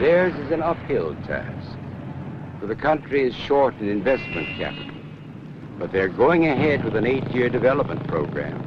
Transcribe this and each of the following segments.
Theirs is an uphill task, for the country is short in investment capital, but they're going ahead with an 8-year development program.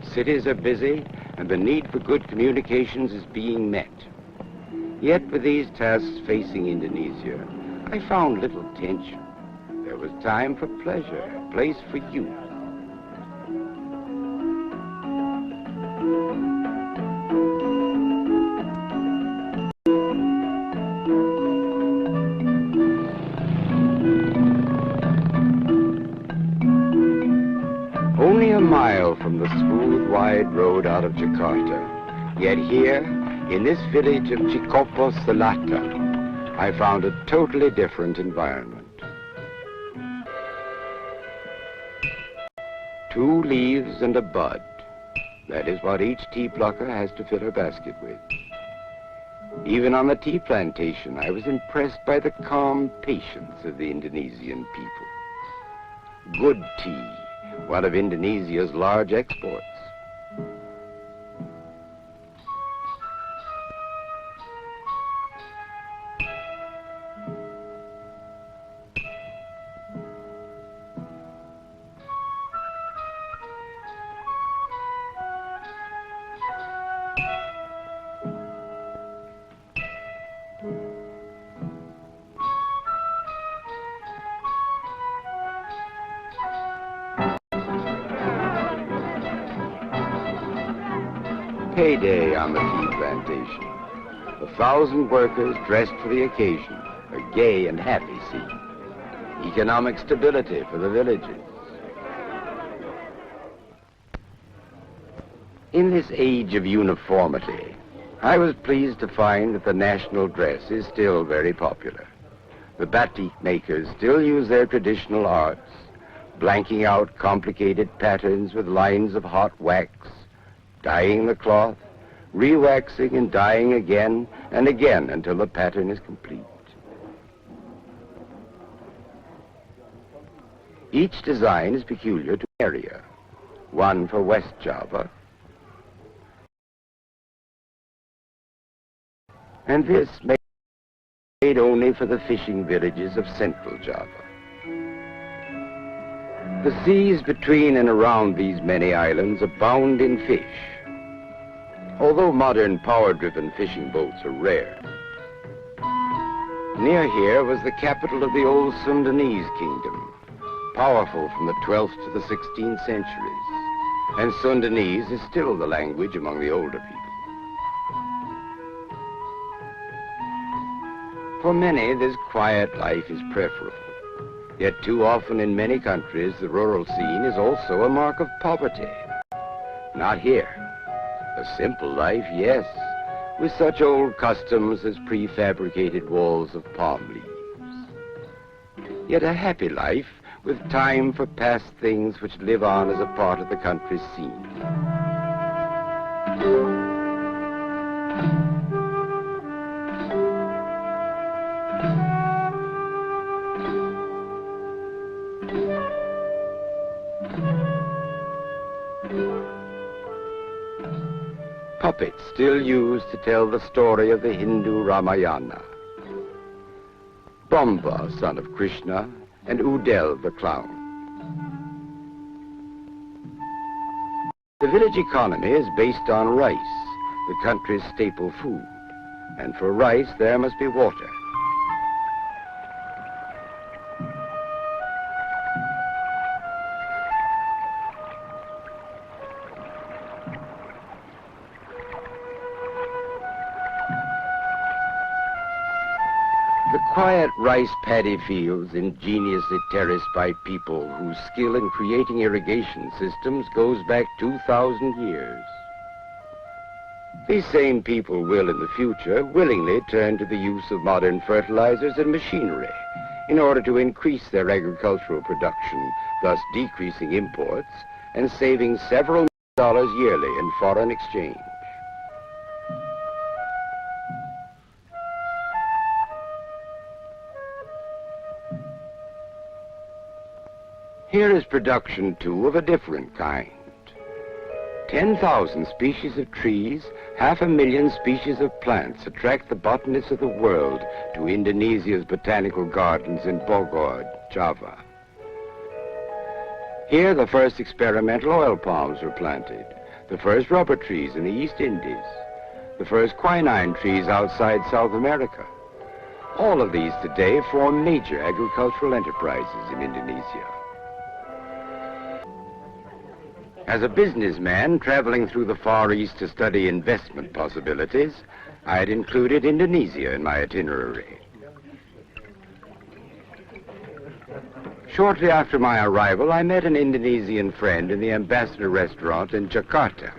Cities are busy, and the need for good communications is being met. Yet with these tasks facing Indonesia, I found little tension. There was time for pleasure, a place for youth. Only a mile from the smooth, wide road out of Jakarta, yet here, in this village of Cikopo Selatan, I found a totally different environment. 2 leaves and a bud. That is what each tea plucker has to fill her basket with. Even on the tea plantation, I was impressed by the calm patience of the Indonesian people. Good tea, one of Indonesia's large exports. Payday on the tea plantation. 1,000 workers dressed for the occasion, a gay and happy scene. Economic stability for the villages. In this age of uniformity, I was pleased to find that the national dress is still very popular. The batik makers still use their traditional arts, blanking out complicated patterns with lines of hot wax, dyeing the cloth, re-waxing and dyeing again and again until the pattern is complete. Each design is peculiar to an area. One for West Java, and this made only for the fishing villages of Central Java. The seas between and around these many islands abound in fish. Although modern power-driven fishing boats are rare, near here was the capital of the old Sundanese kingdom, powerful from the 12th to the 16th centuries, and Sundanese is still the language among the older people. For many, this quiet life is preferable. Yet too often in many countries, the rural scene is also a mark of poverty. Not here. A simple life, yes, with such old customs as prefabricated walls of palm leaves. Yet a happy life with time for past things which live on as a part of the country's scene. Puppets still used to tell the story of the Hindu Ramayana. Bomba, son of Krishna, and Udel, the clown. The village economy is based on rice, the country's staple food. And for rice, there must be water. The quiet rice paddy fields ingeniously terraced by people whose skill in creating irrigation systems goes back 2,000 years. These same people will in the future willingly turn to the use of modern fertilizers and machinery in order to increase their agricultural production, thus decreasing imports and saving several dollars yearly in foreign exchange. Here is production, too, of a different kind. 10,000 species of trees, 500,000 species of plants attract the botanists of the world to Indonesia's botanical gardens in Bogor, Java. Here, the first experimental oil palms were planted, the first rubber trees in the East Indies, the first quinine trees outside South America. All of these today form major agricultural enterprises in Indonesia. As a businessman traveling through the Far East to study investment possibilities, I had included Indonesia in my itinerary. Shortly after my arrival, I met an Indonesian friend in the Ambassador restaurant in Jakarta.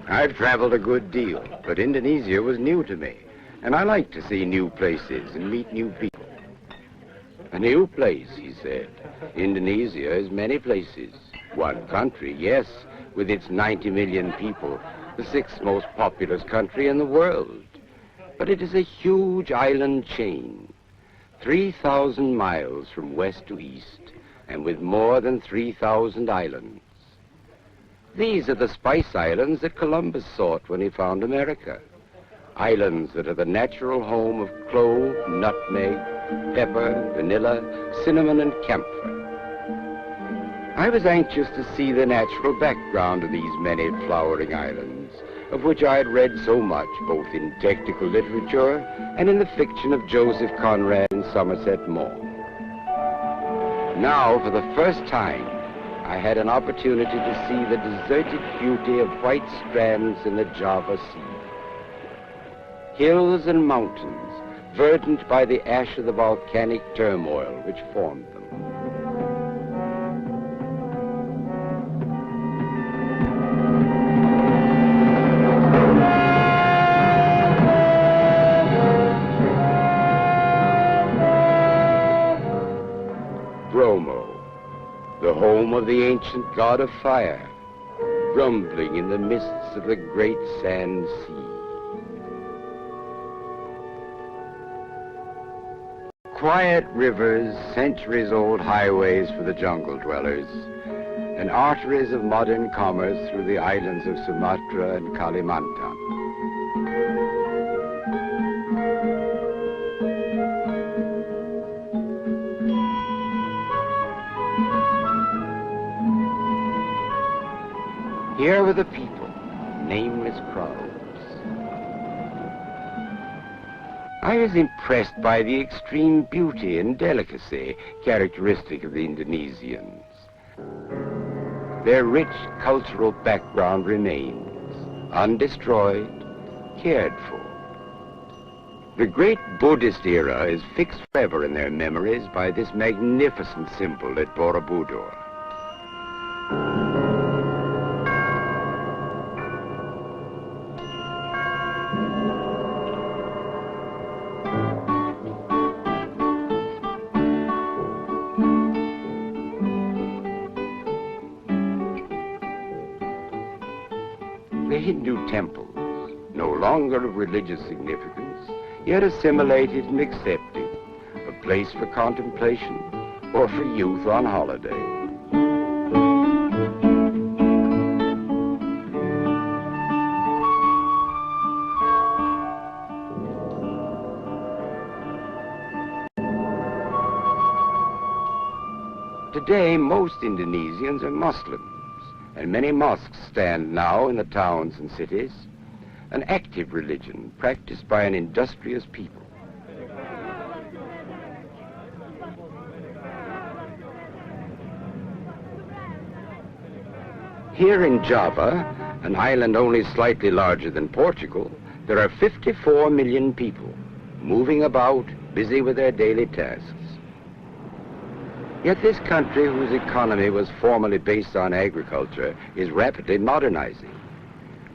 I've traveled a good deal, but Indonesia was new to me, and I like to see new places and meet new people. A new place, he said. Indonesia is many places. One country, yes, with its 90 million people, the sixth most populous country in the world. But it is a huge island chain, 3,000 miles from west to east, and with more than 3,000 islands. These are the spice islands that Columbus sought when he found America. Islands that are the natural home of clove, nutmeg, pepper, vanilla, cinnamon, and camphor. I was anxious to see the natural background of these many flowering islands, of which I had read so much, both in technical literature and in the fiction of Joseph Conrad and Somerset Maugham. Now, for the first time, I had an opportunity to see the deserted beauty of white strands in the Java Sea. Hills and mountains, verdant by the ash of the volcanic turmoil which formed them. The home of the ancient god of fire, rumbling in the mists of the great sand sea. Quiet rivers, centuries-old highways for the jungle dwellers, and arteries of modern commerce through the islands of Sumatra and Kalimantan. Here were the people, nameless crowds. I was impressed by the extreme beauty and delicacy characteristic of the Indonesians. Their rich cultural background remains, undestroyed, cared for. The great Buddhist era is fixed forever in their memories by this magnificent symbol at Borobudur. The Hindu temples, no longer of religious significance, yet assimilated and accepted, a place for contemplation or for youth on holiday. Today, most Indonesians are Muslims, and many mosques stand now in the towns and cities, an active religion practiced by an industrious people. Here in Java, an island only slightly larger than Portugal, there are 54 million people, moving about, busy with their daily tasks. Yet this country, whose economy was formerly based on agriculture, is rapidly modernizing.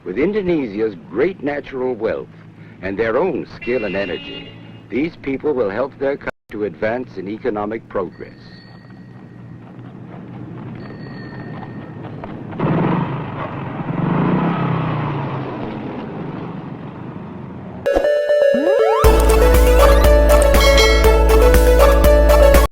With Indonesia's great natural wealth and their own skill and energy, these people will help their country to advance in economic progress.